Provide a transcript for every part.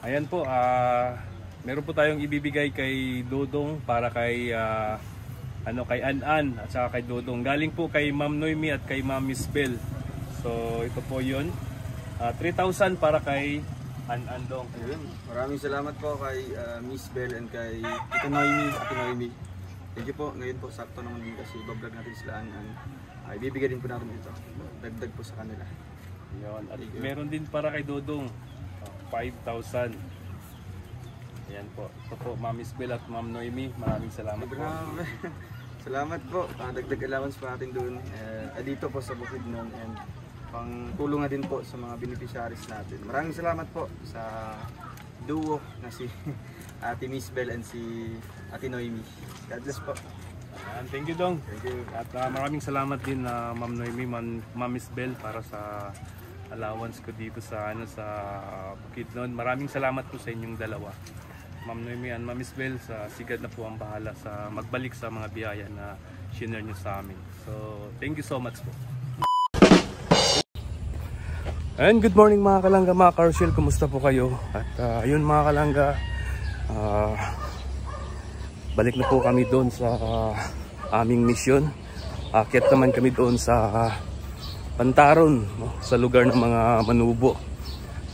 Ayan po, meron po tayong ibibigay kay Dodong para kay kay An-An at saka kay Dodong. Galing po kay Ma'am Noemi at kay Ma'am Miss Bell. So ito po 'yon. 3,000 para kay An-An Dong. Ayun. Maraming salamat po kay Miss Bell and kay Tita Noemi. Thank you po. Ngayon po sakto naman din kasi i-vlog natin sila An-An. Ibibigay din po natin ito. Dagdag po sa kanila. Ayun. At meron din para kay Dodong. 5,000. Ayan po. Ito po, Ma'am Miss Bell at Ma'am Noemi. Maraming salamat po. Salamat po. Dagdag allowance pa natin doon. Dito po sa Bukidnon and pang tulong na din po sa mga beneficiaries natin. Maraming salamat po sa duo na si Ate Miss Bell and si Ate Noemi. God bless po. Thank you, Dong. Thank you. At maraming salamat din Ma'am Noemi, Ma'am Miss Bell para sa allowance ko dito sa Bukidnon. Maraming salamat po sa inyong dalawa. Ma'am Noemi and Ma'am Miss Bell, sa sigad na po ang bahala sa magbalik sa mga biyaya na share nyo sa amin. So, thank you so much po. And good morning mga kalangga, mga Carousel, kumusta po kayo? At ayun mga kalangga, balik na po kami doon sa aming misyon. Akyat naman kami doon sa Pantaron, no? Sa lugar ng mga manubo.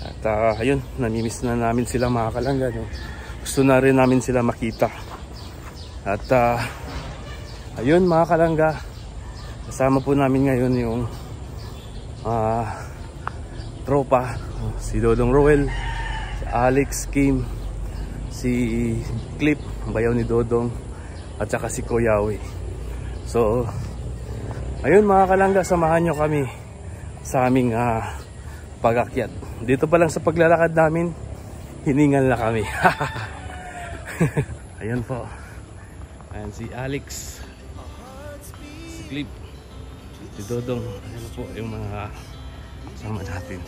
At ayun, namimiss na namin sila mga kalangga, no? Gusto na rin namin sila makita. At ayun mga kalangga, kasama po namin ngayon yung tropa, si Dodong Roel, si Alex, Kim, si Clip, bayaw ni Dodong, at saka si Koyawi. So ayun mga kalangga, samahan nyo kami sa aming pag-akyat. Dito pa lang sa paglalakad namin, hiningal na kami. Ayan po. Ayan si Alex, si Clip, si Dodong. Ayan po yung mga kasama natin.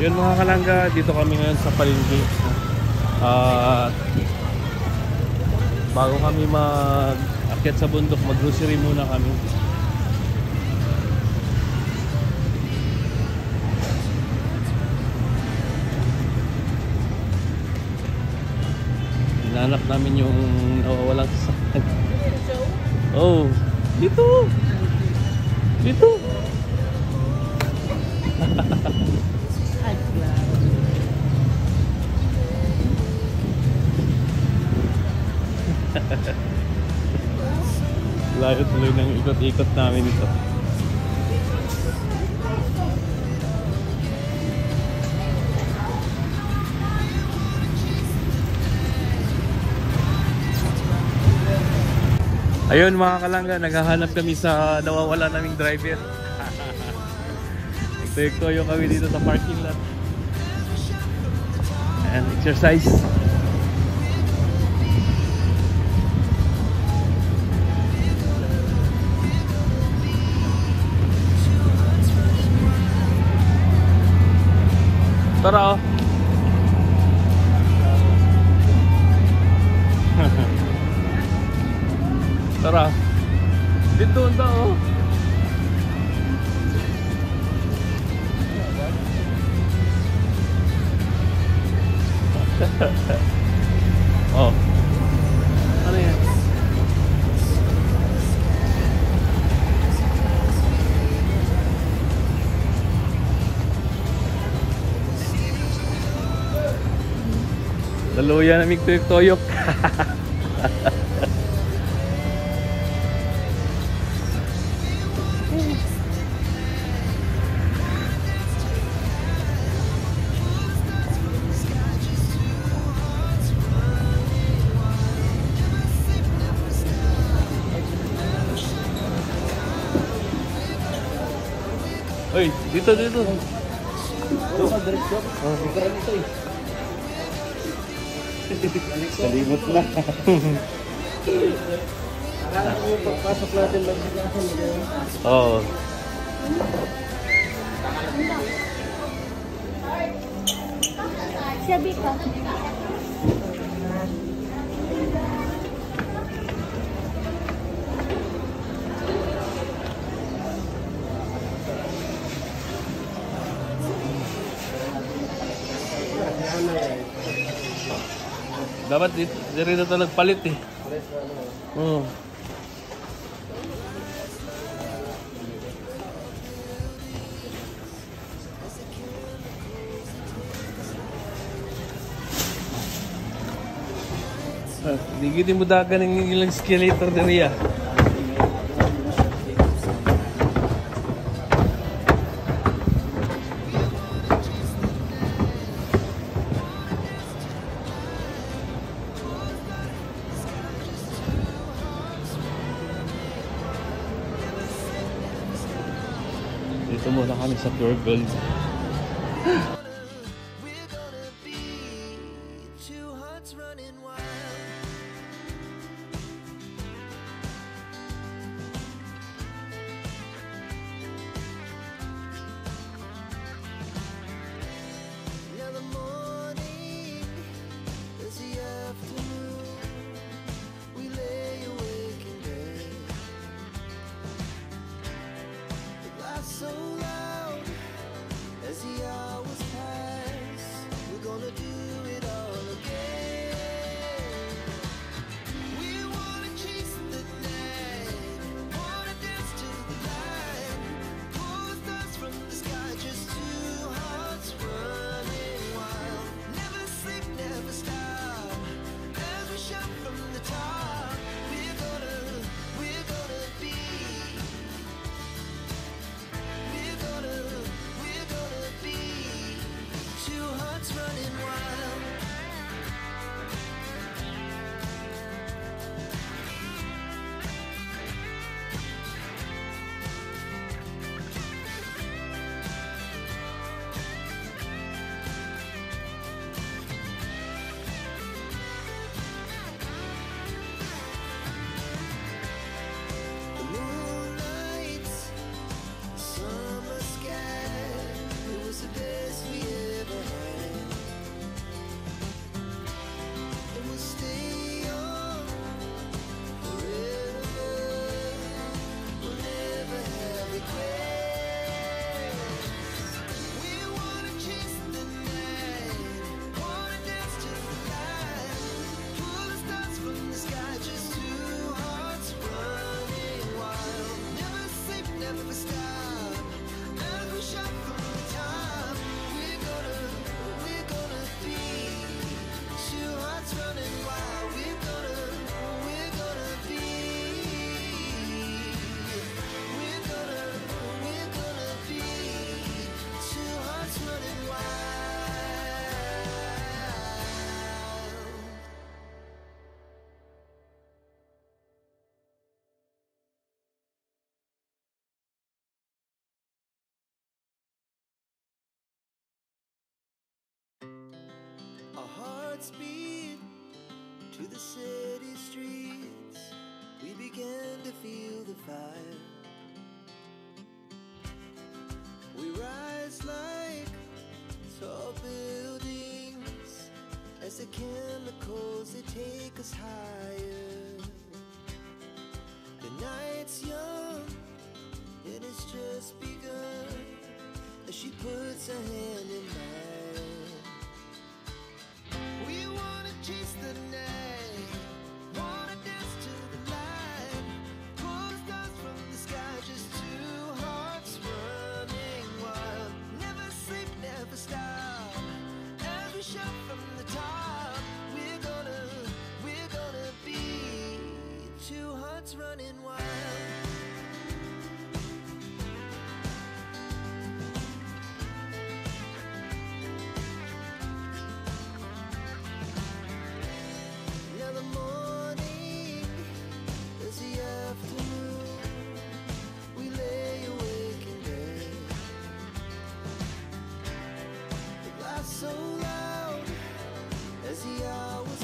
Yun mga kalangga, dito kami ngayon sa palengke. Bago kami mag-akyat sa bundok, mag-grocery muna kami. Hinahanap namin yung nawawalang sasakyan. Oh, dito! Dito! Layo tuloy ng ikot-ikot namin ito. Ayun mga kalangga, naghahanap kami sa nawawala naming driver. Nagtoyo kami dito sa parking lot. And exercise. Tara oh. Tara. Dito unta oh. Oh. Ano yan? Daluyan namig tuyok-tuyok. Oy, dito. Ito ka, diretso. Ikaran ito eh. Kalimot na. Pagpasok natin magsigasan mo. Oo. Sabi ka. Dapat dito ito nagpalit eh. Oo. Digitin mo dagan ng ilang escalator na niya. Dito muna kami sa Pure Gold. So loud as the hours pass, we're gonna do it all again. We wanna chase the night, wanna dance to the light, pull the stars from the sky, just two hearts running wild. Never sleep, never stop, as we shout from the top. We're gonna be. We're gonna be two hearts running wild. The moonlight, summer sky, it was the best we ever had. And we'll stay on forever. We'll never have regrets. We wanna chase the night, wanna dance to the light, pull the stars from the sky, just two hearts running wild. Never sleep, never stop, as we shout from the top. We're gonna be two hearts running wild. We're gonna be. We're gonna be two hearts running wild. Our hearts beat to the city streets. We began to feel the fire. We rise like tall buildings as the chemicals they take us higher. The night's young and it's just begun as she puts her hand in mine. We wanna chase the night, wanna dance to the light, pull the stars from the sky, just two hearts running wild. Never sleep, never stop, as we shout from the top. We're gonna be two hearts running wild. Now the morning is the afternoon. We lay awake in bed. The glass so loud as the hours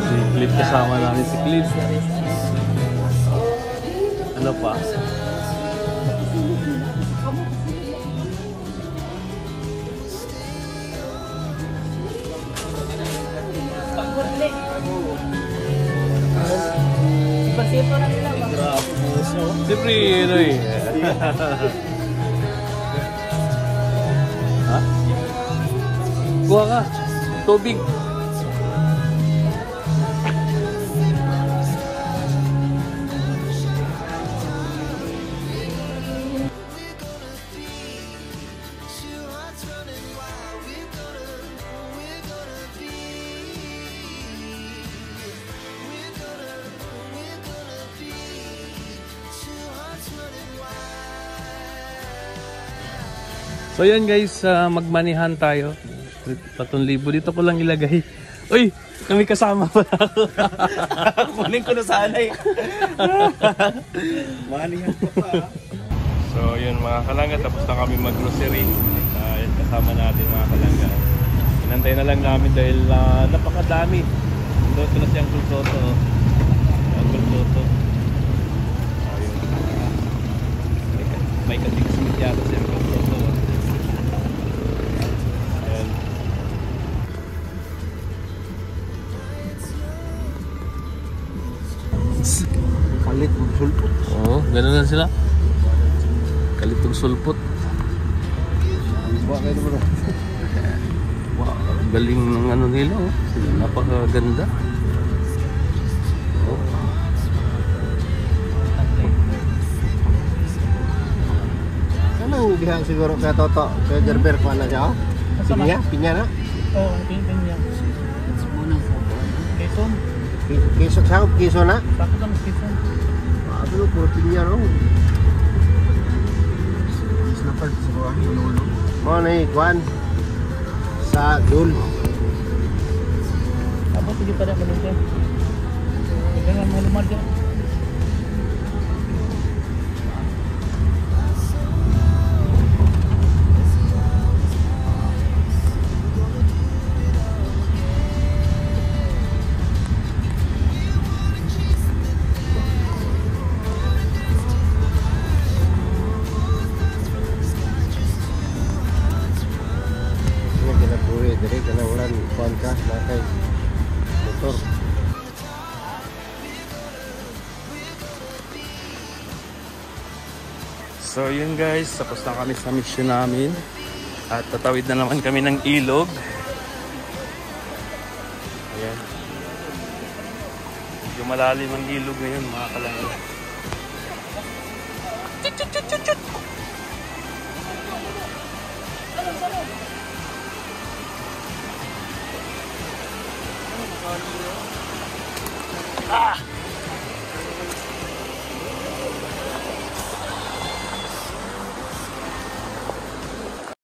Si Cliff, kasama namin si Cliff. Ano pa? Sipa na nila ba? Siyempre, ano eh. Ha? Kuha ka. Tubig. So yan guys, magmanihan tayo. 3,000 dito ko lang ilagay. Uy, may kasama pala ako. Kunin ko na sana eh. Manihan ko pa. So yun mga kalangga, tapos na kami mag-grocery. Yan kasama natin mga kalangga. Inantay na lang namin dahil napakadami. Doon ko na siyang kulsoto. Kulsoto. May katig-smith yata siyang kulsoto. Kalit ng sulpot. Oo, gano'n lang sila. Kalitong sulpot. Ba kayo naman. Wow, galing ng ano nila. Oh. Napakaganda. Oh. Kanang dihang siguro kaya Toto, kaya Gerber pa na siya. Pinya na. Oo, pinya. Quezon. Kiso sa kiso na. Bakit lang Quezon? Ano po pinya no? Snapper siguro ang ulo. Mo na ikwan sa dul. Apa tujuh pada manusia? Dengan malumat dia. Jadi kena ulan kuankas pakai motor. So yun guys, tapos na kami sa mission namin. At tatawid na naman kami ng ilog. Ayan. Medyo malalim ang ilog ngayon mga kalangga. Ah!